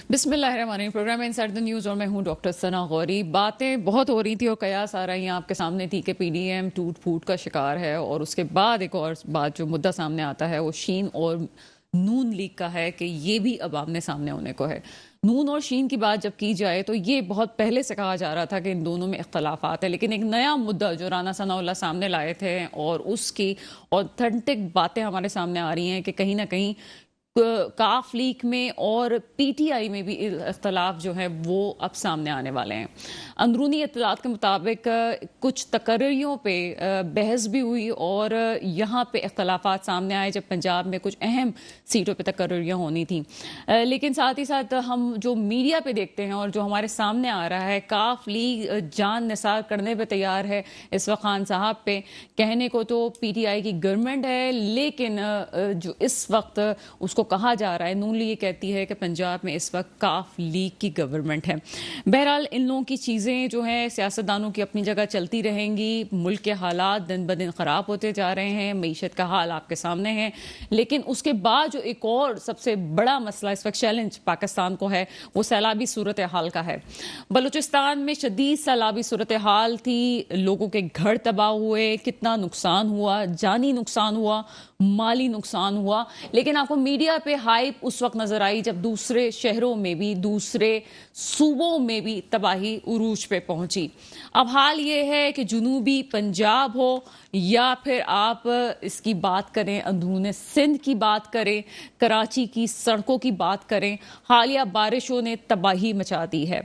بسم اللہ الرحمن الرحیم. پروگرام انسائڈ دی نیوز اور میں ہوں ڈاکٹر ثنا غوری. باتیں بہت ہو رہی تھی اور قیاس آ رہی ہیں آپ کے سامنے تھی کہ پی ڈی ایم ٹوٹ پھوٹ کا شکار ہے, اور اس کے بعد ایک اور بات جو مدعا سامنے آتا ہے وہ شین اور نون لیگ کا ہے کہ یہ بھی اب آمنے سامنے ہونے کو ہے. نون اور شین کی بات جب کی جائے تو یہ بہت پہلے سے کہا جا رہا تھا کہ ان دونوں میں اختلافات ہیں, لیکن ایک نیا مدعا جو رانا ثناء اللہ سامنے لائے تھے اور اس کی اوتھینٹک باتیں ہمارے سامنے آ رہی ہیں کہ کہیں نہ کہیں کاف لیگ میں اور پی ٹی آئی میں بھی اختلاف جو ہے وہ اب سامنے آنے والے ہیں. اندرونی اطلاعات کے مطابق کچھ تقرریوں پہ بحث بھی ہوئی اور یہاں پہ اختلافات سامنے آئے جب پنجاب میں کچھ اہم سیٹوں پہ تقرریاں ہونی تھیں, لیکن ساتھ ہی ساتھ ہم جو میڈیا پہ دیکھتے ہیں اور جو ہمارے سامنے آ رہا ہے, کاف لیگ جان نثار کرنے پہ تیار ہے اس وقت خان صاحب پہ. کہنے کو تو پی ٹی آئی کی گورنمنٹ ہے, لیکن جو اس وقت اس کو کہا جا رہا ہے, نون لیگ یہ کہتی ہے کہ پنجاب میں اس وقت کاف لیگ کی گورنمنٹ ہے. بہرحال ان لوگوں کی چیزیں جو ہیں سیاستدانوں کی اپنی جگہ چلتی رہیں گی. ملک کے حالات دن بدن خراب ہوتے جا رہے ہیں, معیشت کا حال آپ کے سامنے ہے, لیکن اس کے بعد جو ایک اور سب سے بڑا مسئلہ اس وقت چیلنج پاکستان کو ہے وہ سیلابی صورتحال کا ہے. بلوچستان میں شدید سیلابی صورتحال تھی, لوگوں کے گھر تباہ ہوئے, کتنا نقصان ہوا, جانی نقصان ہوا, مالی نقصان ہوا, لیکن آپ کو میڈیا پہ ہائپ اس وقت نظر آئی جب دوسرے شہروں میں بھی دوسرے صوبوں میں بھی تباہی عروج پہ پہنچی. اب حال یہ ہے کہ جنوبی پنجاب ہو یا پھر آپ اس کی بات کریں اندرون سندھ کی بات کریں, کراچی کی سڑکوں کی بات کریں, حالیہ بارشوں نے تباہی مچا دی ہے.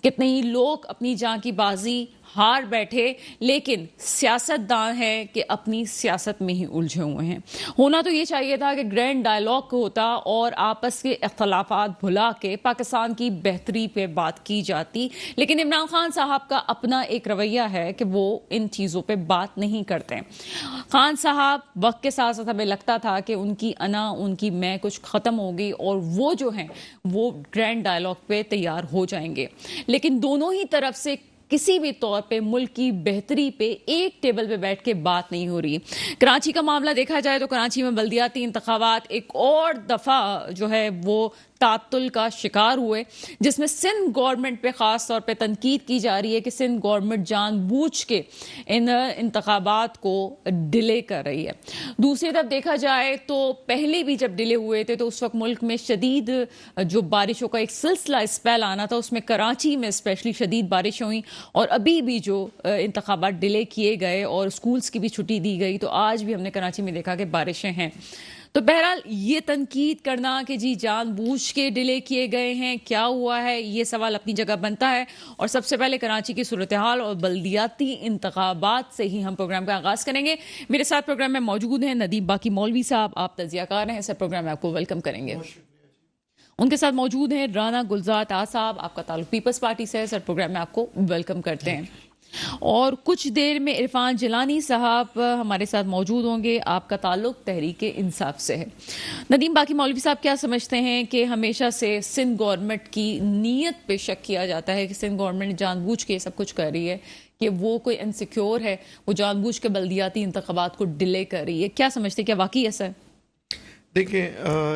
کتنے ہی لوگ اپنی جان کی بازی ہار بیٹھے, لیکن سیاست دان ہے کہ اپنی سیاست میں ہی الجھے ہوئے ہیں. ہونا تو یہ چاہیے تھا کہ گرینڈ ڈائلاگ ہوتا اور آپس کے اختلافات بھلا کے پاکستان کی بہتری پہ بات کی جاتی, لیکن عمران خان صاحب کا اپنا ایک رویہ ہے کہ وہ ان چیزوں پہ بات نہیں کرتے. خان صاحب وقت کے ساتھ ساتھ ہمیں لگتا تھا کہ ان کی انا ان کی میں کچھ ختم ہو گئی اور وہ جو ہیں وہ گرینڈ ڈائلاگ پہ تیار ہو جائیں گے, لیکن دونوں ہی طرف سے کسی بھی طور پہ ملک کی بہتری پہ ایک ٹیبل پہ بیٹھ کے بات نہیں ہو رہی. کراچی کا معاملہ دیکھا جائے تو کراچی میں بلدیاتی انتخابات ایک اور دفعہ جو ہے وہ تعطل کا شکار ہوئے, جس میں سندھ گورنمنٹ پہ خاص طور پہ تنقید کی جا رہی ہے کہ سندھ گورنمنٹ جان بوجھ کے ان انتخابات کو ڈیلے کر رہی ہے. دوسری طرف دیکھا جائے تو پہلے بھی جب ڈیلے ہوئے تھے تو اس وقت ملک میں شدید جو بارشوں کا ایک سلسلہ اسپیل آنا تھا, اس میں کراچی میں اسپیشلی شدید بارشیں ہوئیں, اور ابھی بھی جو انتخابات ڈیلے کیے گئے اور اسکولز کی بھی چھٹی دی گئی تو آج بھی ہم نے کراچی میں دیکھا کہ بارشیں ہیں. تو بہرحال یہ تنقید کرنا کہ جی جان بوجھ کے ڈیلے کیے گئے ہیں, کیا ہوا ہے, یہ سوال اپنی جگہ بنتا ہے. اور سب سے پہلے کراچی کی صورتحال اور بلدیاتی انتخابات سے ہی ہم پروگرام کا آغاز کریں گے. میرے ساتھ پروگرام میں موجود ہیں ندیم باقی مولوی صاحب, آپ تجزیہ کار ہیں, سر پروگرام میں آپ کو ویلکم کریں گے. ان کے ساتھ موجود ہیں رانا گلزار طاہر صاحب, آپ کا تعلق پیپلز پارٹی سے ہے, سر پروگرام میں آپ کو ویلکم کرتے ہیں. اور کچھ دیر میں عرفان جیلانی صاحب ہمارے ساتھ موجود ہوں گے, آپ کا تعلق تحریک انصاف سے ہے. ندیم باقی مولوی صاحب کیا سمجھتے ہیں کہ ہمیشہ سے سندھ گورنمنٹ کی نیت پہ شک کیا جاتا ہے کہ سندھ گورنمنٹ جان بوجھ کے سب کچھ کر رہی ہے, کہ وہ کوئی انسیکیور ہے, وہ جان بوجھ کے بلدیاتی انتخابات کو ڈیلے کر رہی ہے, کیا سمجھتے ہیں, کیا واقعی ایسا ہے؟ دیکھیں,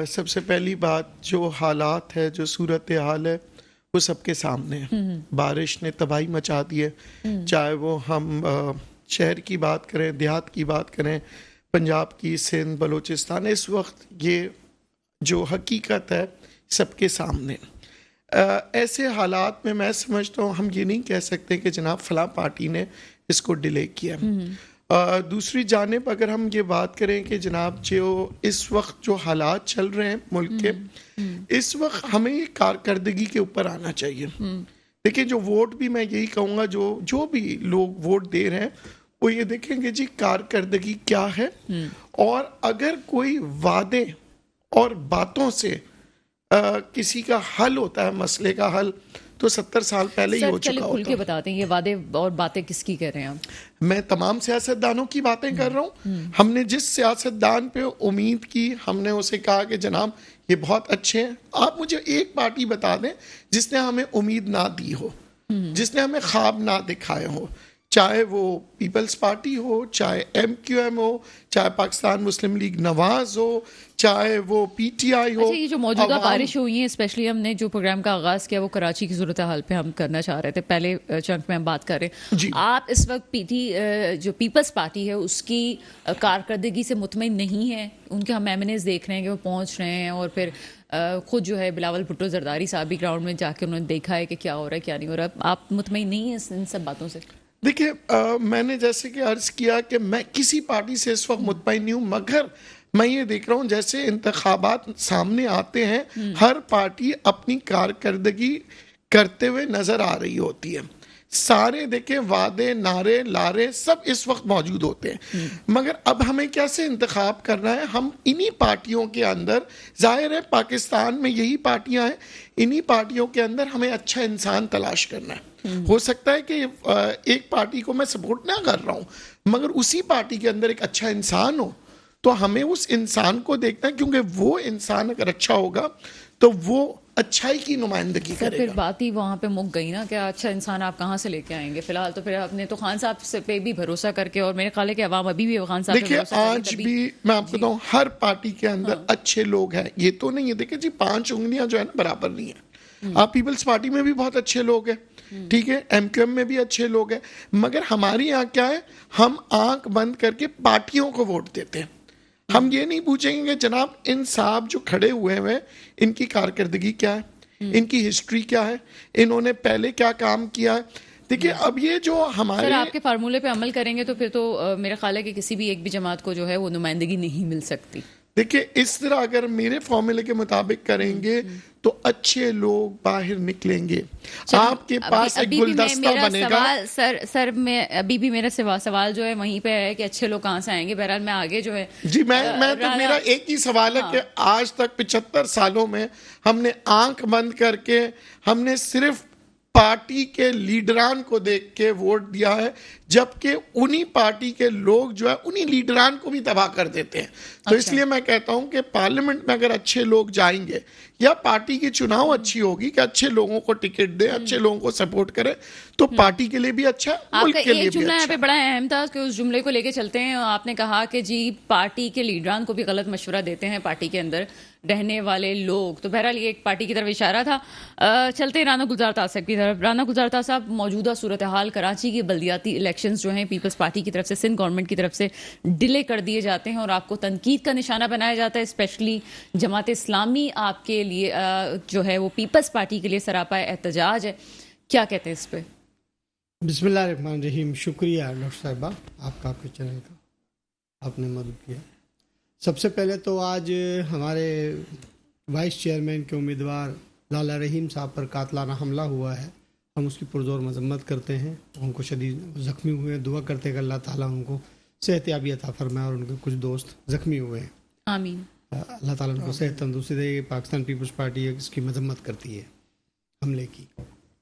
سب سے پہلی بات جو حالات ہے, جو صورتحال ہے وہ سب کے سامنے ہے. بارش نے تباہی مچا دی ہے, چاہے وہ ہم شہر کی بات کریں, دیہات کی بات کریں, پنجاب کی, سندھ, بلوچستان, اس وقت یہ جو حقیقت ہے سب کے سامنے. ایسے حالات میں میں سمجھتا ہوں ہم یہ نہیں کہہ سکتے کہ جناب فلاں پارٹی نے اس کو ڈیلے کیا. دوسری جانب اگر ہم یہ بات کریں کہ جناب جو اس وقت جو حالات چل رہے ہیں ملک کے, اس وقت ہمیں کارکردگی کے اوپر آنا چاہیے. دیکھیں جو ووٹ بھی میں یہی کہوں گا, جو بھی لوگ ووٹ دے رہے ہیں وہ یہ دیکھیں گے جی کارکردگی کیا ہے, اور اگر کوئی وعدے اور باتوں سے کسی کا حل ہوتا ہے, مسئلے کا حل, تو 70 سال پہلے ہی ہو چکا ہوتا. کھل کے بتاتے ہیں یہ وعدے اور باتیں کس کی کر رہے ہیں آپ؟ میں تمام سیاستدانوں کی باتیں کر رہا ہوں. ہم نے جس سیاستدان پہ امید کی, ہم نے اسے کہا کہ جناب یہ بہت اچھے ہیں. آپ مجھے ایک پارٹی بتا دیں جس نے ہمیں امید نہ دی ہو, جس نے ہمیں خواب نہ دکھائے ہو, چاہے وہ پیپلز پارٹی ہو, چاہے MQM ہو, چاہے پاکستان مسلم لیگ نواز ہو, چاہے وہ PTI ہو. اچھا, یہ جو موجودہ بارش ہوئی ہیں, اسپیشلی ہم نے جو پروگرام کا آغاز کیا وہ کراچی کی صورتحال پہ ہم کرنا چاہ رہے تھے, پہلے چنک میں ہم بات کر رہے ہیں. جی, آپ اس وقت جو پیپلز پارٹی ہے اس کی کارکردگی سے مطمئن نہیں ہیں؟ ان کے ہم ایمنیز دیکھ رہے ہیں کہ وہ پہنچ رہے ہیں, اور پھر خود جو ہے بلاول بھٹو زرداری صاحب بھی گراؤنڈ میں جا کے انہوں نے دیکھا ہے کہ کیا ہو رہا ہے کیا نہیں ہو رہا. آپ مطمئن نہیں ہیں ان سب باتوں سے؟ دیکھیے میں نے جیسے کہ عرض کیا کہ میں کسی پارٹی سے اس وقت مطمئن نہیں ہوں, مگر میں یہ دیکھ رہا ہوں جیسے انتخابات سامنے آتے ہیں ہر پارٹی اپنی کارکردگی کرتے ہوئے نظر آ رہی ہوتی ہے. سارے دیکھیں وعدے نعرے لارے سب اس وقت موجود ہوتے ہیں, مگر اب ہمیں کیسے انتخاب کرنا ہے؟ ہم انہی پارٹیوں کے اندر, ظاہر ہے پاکستان میں یہی پارٹیاں ہیں, انہی پارٹیوں کے اندر ہمیں اچھا انسان تلاش کرنا ہے. ہو سکتا ہے کہ ایک پارٹی کو میں سپورٹ نہ کر رہا ہوں, مگر اسی پارٹی کے اندر ایک اچھا انسان ہو تو ہمیں اس انسان کو دیکھنا ہے, کیونکہ وہ انسان اگر اچھا ہوگا تو وہ اچھائی کی نمائندگی کرے گا. پھر بات ہی وہاں پہ مک گئی نا کہ اچھا انسان آپ کہاں سے لے کے آئیں گے؟ فی الحال تو پھر آپ نے تو خان صاحب سے پہ بھی بھروسہ کر کے, اور میرے خیال ہے کہ عوام ابھی بھی خان صاحب پہ دیکھیے بھروسہ کر آج بھی میں آپ کو بتاؤں ہر پارٹی کے اندر اچھے لوگ ہیں, یہ تو نہیں ہے. دیکھیں جی 5 انگلیاں جو ہے نا برابر نہیں ہیں. آپ پیپلز پارٹی میں بھی بہت اچھے لوگ ہیں, ٹھیک ہے, MQM میں بھی اچھے لوگ ہیں, مگر ہماری یہاں کیا ہے, ہم آنکھ بند کر کے پارٹیوں کو ووٹ دیتے ہیں. ہم یہ نہیں پوچھیں گے کہ جناب ان صاحب جو کھڑے ہوئے ہیں ان کی کارکردگی کیا ہے, ان کی ہسٹری کیا ہے, انہوں نے پہلے کیا کام کیا ہے. دیکھیے اب یہ جو ہمارے سر آپ کے فارمولے پہ عمل کریں گے تو پھر تو میرا خیال ہے کہ کسی بھی ایک بھی جماعت کو جو ہے وہ نمائندگی نہیں مل سکتی. دیکھیے اس طرح اگر میرے فارمولے کے مطابق کریں گے تو اچھے لوگ باہر نکلیں گے. آپ کے پاس ایک گلدستہ بنے گا. سر میں ابھی بھی میرا سوال جو ہے وہیں پہ ہے کہ اچھے لوگ کہاں سے آئیں گے. بہرحال میں آگے جو ہے جی میں تو میرا ایک ہی سوال ہے کہ آج تک 75 سالوں میں ہم نے آنکھ بند کر کے ہم نے صرف پارٹی کے لیڈران کو دیکھ کے ووٹ دیا ہے, جبکہ انہی پارٹی کے لوگ جو ہے انہی لیڈران کو بھی تباہ کر دیتے ہیں. تو اس لیے میں کہتا ہوں کہ پارلیمنٹ میں اگر اچھے لوگ جائیں گے یا پارٹی کی چناؤ اچھی ہوگی کہ اچھے لوگوں کو ٹکٹ دیں, اچھے لوگوں کو سپورٹ کریں, تو پارٹی کے لیے بھی اچھا ہے, ملک کے لیے بھی اچھا ہے. ایک جملہ یہاں پہ بڑا اہم تھا کہ اس جملے کو لے کے چلتے ہیں. آپ نے کہا کہ جی پارٹی کے لیڈران کو بھی غلط مشورہ دیتے ہیں پارٹی کے اندر رہنے والے لوگ. تو بہرحال یہ ایک پارٹی کی طرف اشارہ تھا. چلتے رانا گلزار صاحب کی طرف. رانا گلزار صاحب, موجودہ صورتحال کراچی کی بلدیاتی الیکشنز جو ہیں پیپلز پارٹی کی طرف سے, سندھ گورنمنٹ کی طرف سے ڈیلے کر دیے جاتے ہیں اور آپ کو تنقید کا نشانہ بنایا جاتا ہے. اسپیشلی جماعت اسلامی آپ کے لیے جو ہے وہ پیپلز پارٹی کے لیے سراپا احتجاج ہے. کیا کہتے ہیں اس پہ؟ بسم اللہ الرحمن الرحیم. شکریہ ڈاکٹر صاحبہ آپ کا, آپ کے چینل کا آپ نے مدد کیا. سب سے پہلے تو آج ہمارے وائس چیئرمین کے امیدوار لالا رحیم صاحب پر قاتلانہ حملہ ہوا ہے. ہم اس کی پرزور مذمت کرتے ہیں. ان کو شدید زخمی ہوئے ہیں, دعا کرتے ہیں کہ اللہ تعالیٰ ان کو صحت یابی عطا فرمائے, اور ان کے کچھ دوست زخمی ہوئے ہیں. آمین. اللہ تعالیٰ ان کو صحت تندرستی دے. پاکستان پیپلز پارٹی اس کی مذمت کرتی ہے حملے کی.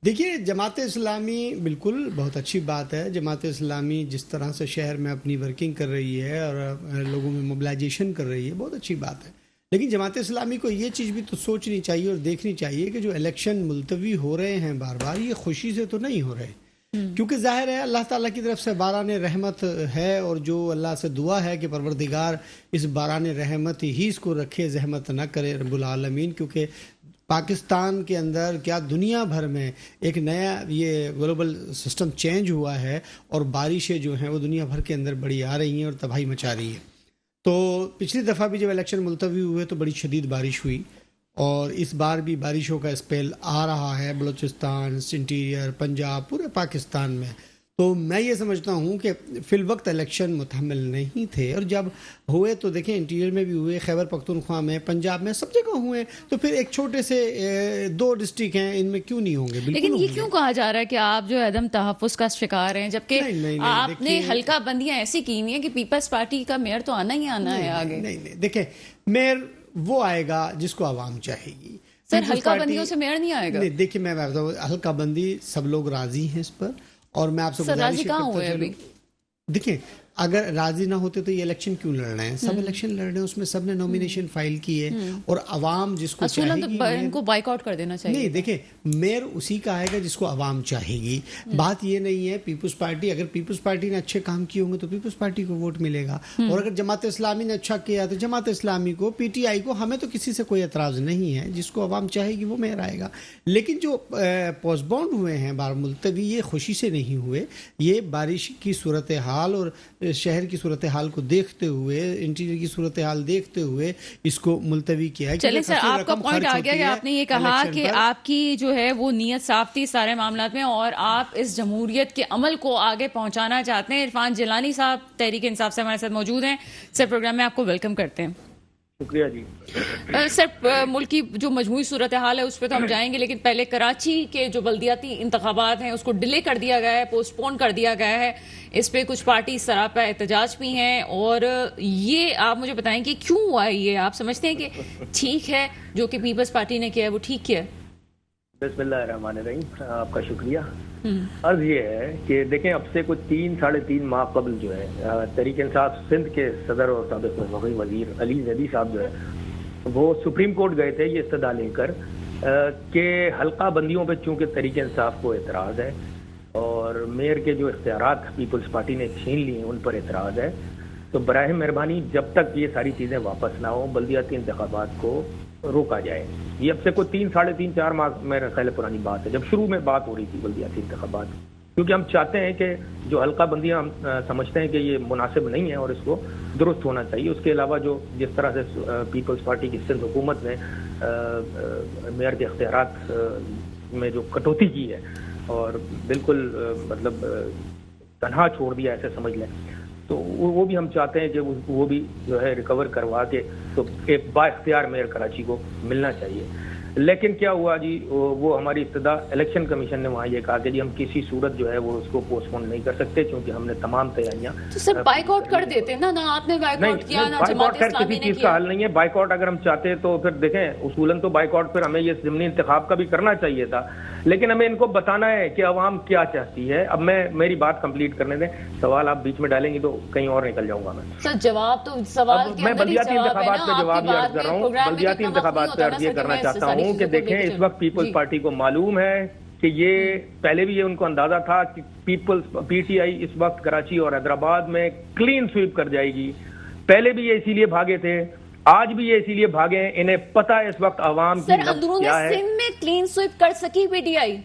دیکھیے جماعت اسلامی بالکل بہت اچھی بات ہے. جماعت اسلامی جس طرح سے شہر میں اپنی ورکنگ کر رہی ہے اور لوگوں میں موبلائزیشن کر رہی ہے, بہت اچھی بات ہے. لیکن جماعت اسلامی کو یہ چیز بھی تو سوچنی چاہیے اور دیکھنی چاہیے کہ جو الیکشن ملتوی ہو رہے ہیں بار بار, یہ خوشی سے تو نہیں ہو رہے, کیونکہ ظاہر ہے اللہ تعالیٰ کی طرف سے باران رحمت ہے, اور جو اللہ سے دعا ہے کہ پروردگار اس باران رحمت ہی اس کو رکھے, زحمت نہ کرے رب العالمین. کیونکہ پاکستان کے اندر کیا دنیا بھر میں ایک نیا یہ گلوبل سسٹم چینج ہوا ہے, اور بارشیں جو ہیں وہ دنیا بھر کے اندر بڑی آ رہی ہیں اور تباہی مچا رہی ہے. تو پچھلی دفعہ بھی جب الیکشن ملتوی ہوئے تو بڑی شدید بارش ہوئی, اور اس بار بھی بارشوں کا اسپیل آ رہا ہے بلوچستان, انٹیریئر, پنجاب, پورے پاکستان میں. تو میں یہ سمجھتا ہوں کہ فی الوقت الیکشن متحمل نہیں تھے, اور جب ہوئے تو دیکھیں انٹیریئر میں بھی ہوئے, خیبر پختونخوا میں, پنجاب میں, سب جگہ ہوئے. تو پھر ایک چھوٹے سے 2 ڈسٹرکٹ ہیں, ان میں کیوں نہیں ہوں گے؟ لیکن یہ کیوں کہا جا رہا ہے کہ آپ جو عدم تحفظ کا شکار ہیں, جبکہ آپ نے حلقہ بندیاں ایسی کی ہوئی ہیں کہ پیپلز پارٹی کا میئر تو آنا ہی آنا ہے آگے. نہیں دیکھیں میئر وہ آئے گا جس کو عوام چاہے گی. سر حلقہ بندیوں سے میئر نہیں آئے گا. دیکھیں میں بتاؤں, حلقہ بندی سب لوگ راضی ہیں اس پر, اور میں آپ سے راضی کہاں ہوئے ابھی؟ دیکھیں اگر راضی نہ ہوتے تو یہ الیکشن کیوں لڑ رہے ہیں؟ سب الیکشن لڑ رہے ہیں، اس میں سب نے نومینیشن فائل کی ہے، اور عوام جس کو چاہے گی ان کو بائیک آؤٹ کر دینا چاہیے. نہیں دیکھیں، میئر اسی کا آئے گا جس کو عوام چاہے گی. بات یہ نہیں ہے پیپلز پارٹی، اگر پیپلز پارٹی نے اچھے کام کیے ہوں گے تو پیپلز پارٹی کو ووٹ ملے گا، اور اگر جماعت اسلامی نے اچھا کیا تو جماعت اسلامی کو، پی ٹی آئی کو. ہمیں تو کسی سے کوئی اعتراض نہیں ہے، جس کو عوام چاہے گی وہ میئر آئے گا. لیکن جو پوسٹ بونڈ ہوئے ہیں بار ملتوی، یہ خوشی سے نہیں ہوئے، یہ بارش کی صورتحال اور شہر کی صورتحال کو دیکھتے ہوئے، انٹیریئر کی صورتحال دیکھتے ہوئے اس کو ملتوی کیا ہے. چلیں سر، آپ کا پوائنٹ آ گیا کہ آپ نے یہ کہا کہ آپ کی جو ہے وہ نیت صاف تھی سارے معاملات میں، اور آپ اس جمہوریت کے عمل کو آگے پہنچانا چاہتے ہیں. عرفان جیلانی صاحب تحریک انصاف سے ہمارے ساتھ موجود ہیں. سر، پروگرام میں آپ کو ویلکم کرتے ہیں. شکریہ جی. سر، ملک کی جو مجموعی صورتحال ہے اس پہ تو ہم جائیں گے، لیکن پہلے کراچی کے جو بلدیاتی انتخابات ہیں اس کو ڈیلے کر دیا گیا ہے، پوسٹ پون کر دیا گیا ہے. اس پہ کچھ پارٹی سراپا احتجاج بھی ہیں، اور یہ آپ مجھے بتائیں کہ کیوں ہوا ہے؟ یہ آپ سمجھتے ہیں کہ ٹھیک ہے جو کہ پیپلز پارٹی نے کیا ہے وہ ٹھیک کیا ہے؟ بسم اللہ الرحمن الرحیم. آپ کا شکریہ. عرض یہ ہے کہ دیکھیں، اب سے کچھ 3-3.5 ماہ قبل جو ہے تحریک انصاف سندھ کے صدر اور سابق وفاقی وزیر علی زیدی صاحب جو ہے وہ سپریم کورٹ گئے تھے یہ استدعا لے کر کہ حلقہ بندیوں پہ چونکہ تحریک انصاف کو اعتراض ہے اور میئر کے جو اختیارات پیپلز پارٹی نے چھین لیے ان پر اعتراض ہے، تو براہ مہربانی جب تک یہ ساری چیزیں واپس نہ ہوں بلدیاتی انتخابات کو روکا جائے. یہ اب سے کوئی 3-3.5-4 ماہ میرا خیال پرانی بات ہے جب شروع میں بات ہو رہی تھی بلدیاتی انتخابات، کیونکہ ہم چاہتے ہیں کہ جو حلقہ بندیاں ہم سمجھتے ہیں کہ یہ مناسب نہیں ہے اور اس کو درست ہونا چاہیے. اس کے علاوہ جو جس طرح سے پیپلز پارٹی کی سندھ حکومت نے میئر کے اختیارات میں جو کٹوتی کی ہے اور بالکل مطلب تنہا چھوڑ دیا ایسے سمجھ لیں، تو وہ بھی ہم چاہتے ہیں کہ وہ بھی جو ہے ریکور کروا کے تو ایک با اختیار میئر کراچی کو ملنا چاہیے. لیکن کیا ہوا جی، وہ ہماری ابتدا الیکشن کمیشن نے وہاں یہ کہا کہ جی ہم کسی صورت جو ہے وہ اس کو پوسٹ پون نہیں کر سکتے کیونکہ ہم نے تمام تیاریاں. تو سر بائیک آؤٹ کر دیتے نا، نہ آپ نے بائیک آؤٹ کیا نہ جماعت اسلامی نے کسی چیز کا حل نہیں ہے. بائیک آؤٹ اگر ہم چاہتے تو پھر دیکھیں اصولاً تو بائیک آؤٹ پھر ہمیں یہ ضمنی انتخاب کا بھی کرنا چاہیے تھا، لیکن ہمیں ان کو بتانا ہے کہ عوام کیا چاہتی ہے. اب میں میری بات کمپلیٹ کرنے دیں، سوال آپ بیچ میں ڈالیں گی تو کہیں اور نکل جاؤں گا میں. سر جواب تو سوال کے میں اندر ہی بلدیاتی جواب ہے انتخابات پہ جواب یہ عرض کر رہا ہوں. بلدیاتی انتخابات پہ عرض یہ کرنا چاہتا ہوں کہ دیکھیں اس وقت پیپلز پارٹی کو معلوم ہے کہ یہ پہلے بھی یہ ان کو اندازہ تھا کہ پی ٹی آئی اس وقت کراچی اور حیدرآباد میں کلین سویپ کر جائے گی. پہلے بھی یہ اسی لیے بھاگے تھے، آج بھی یہ اسی لیے بھاگے ہیں. انہیں پتا ہے اس وقت عوام کی نبض کیا ہے. سندھ میں کلین سویپ کر سکی پی ٹی آئی؟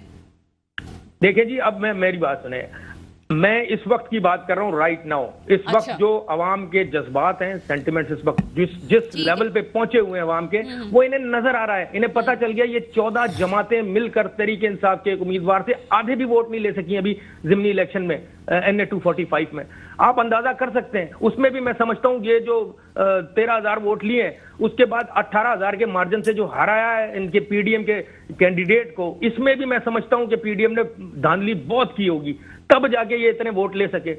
دیکھیں جی، اب میری بات سنیں، میں اس وقت کی بات کر رہا ہوں رائٹ ناؤ. اس وقت جو عوام کے جذبات ہیں، سینٹیمنٹس اس وقت جس لیول پہ پہنچے ہوئے ہیں عوام کے، وہ انہیں نظر آ رہا ہے. انہیں پتہ چل گیا یہ 14 جماعتیں مل کر تحریک انصاف کے ایک امیدوار سے آدھے بھی ووٹ نہیں لے سکی ابھی ضمنی الیکشن میں NA 245 میں. آپ اندازہ کر سکتے ہیں اس میں بھی میں سمجھتا ہوں یہ جو 13,000 ووٹ لیے ہیں اس کے بعد 18,000 کے مارجن سے جو ہرایا ہے ان کے پی ڈی ایم کے کینڈیڈیٹ کو، اس میں بھی میں سمجھتا ہوں کہ پی ڈی ایم نے دھاندلی بہت کی ہوگی تب جا کے یہ اتنے ووٹ لے سکے.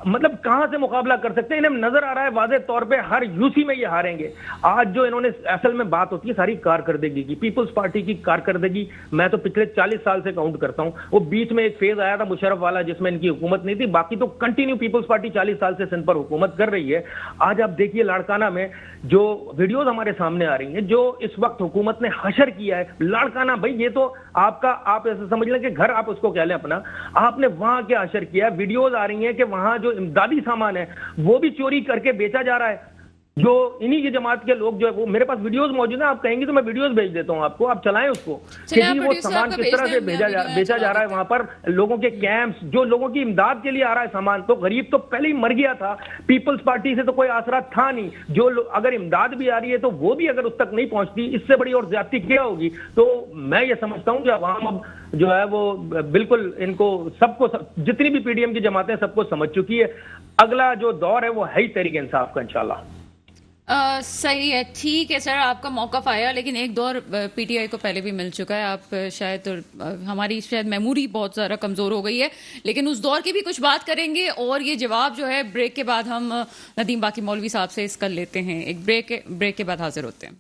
مطلب کہاں سے مقابلہ کر سکتے ہیں؟ انہیں نظر آ رہا ہے واضح طور پہ ہر یوسی میں یہ ہاریں گے. آج جو انہوں نے اصل میں بات ہوتی ہے ساری کارکردگی کی، پیپلز پارٹی کی کارکردگی میں تو پچھلے 40 سال سے کاؤنٹ کرتا ہوں. وہ بیچ میں ایک فیز آیا تھا مشرف والا جس میں ان کی حکومت نہیں تھی، باقی تو کنٹینیو پیپلز پارٹی 40 سال سے سندھ پر حکومت کر رہی ہے. آج آپ دیکھیے لاڑکانہ میں جو ویڈیوز ہمارے سامنے آ رہی ہیں جو اس وقت حکومت نے حشر کیا ہے. لاڑکانہ بھائی یہ تو آپ ایسے سمجھ لیں کہ گھر آپ اس کو کہہ لیں اپنا، آپ نے وہاں کیا حشر کیا ہے. ویڈیوز آ رہی ہیں کہ وہاں جو امدادی سامان ہے وہ بھی چوری کر کے بیچا جا رہا ہے. جو انہی کی جماعت کے لوگ جو ہے وہ میرے پاس ویڈیوز موجود ہیں، آپ کہیں گے تو میں ویڈیوز بھیج دیتا ہوں آپ کو، آپ چلائیں اس کو کہ جی وہ سامان کس طرح سے بیچا جا رہا ہے. وہاں پر لوگوں کے کیمپس، جو لوگوں کی امداد کے لیے آ رہا ہے سامان، تو غریب تو پہلے ہی مر گیا تھا. پیپلز پارٹی سے تو کوئی آسرا تھا نہیں. جو اگر امداد بھی آ رہی ہے تو وہ بھی اگر اس تک نہیں پہنچتی، اس سے بڑی اور زیادتی کیا ہوگی. تو میں یہ سمجھتا ہوں کہ عوام اب جو ہے وہ بالکل ان کو سب کو، جتنی بھی پی ڈی ایم کی جماعتیں سب کو سمجھ چکی ہے. اگلا جو دور ہے وہ ہے ہی تحریک انصاف کا انشاءاللہ. صحیح ہے، ٹھیک ہے سر، آپ کا موقف آیا، لیکن ایک دور پی ٹی آئی کو پہلے بھی مل چکا ہے. آپ شاید ہماری میموری بہت زیادہ کمزور ہو گئی ہے، لیکن اس دور کی بھی کچھ بات کریں گے. اور یہ جواب جو ہے بریک کے بعد ہم ندیم باقی مولوی صاحب سے اس کا لیتے ہیں. ایک بریک کے بعد حاضر ہوتے ہیں.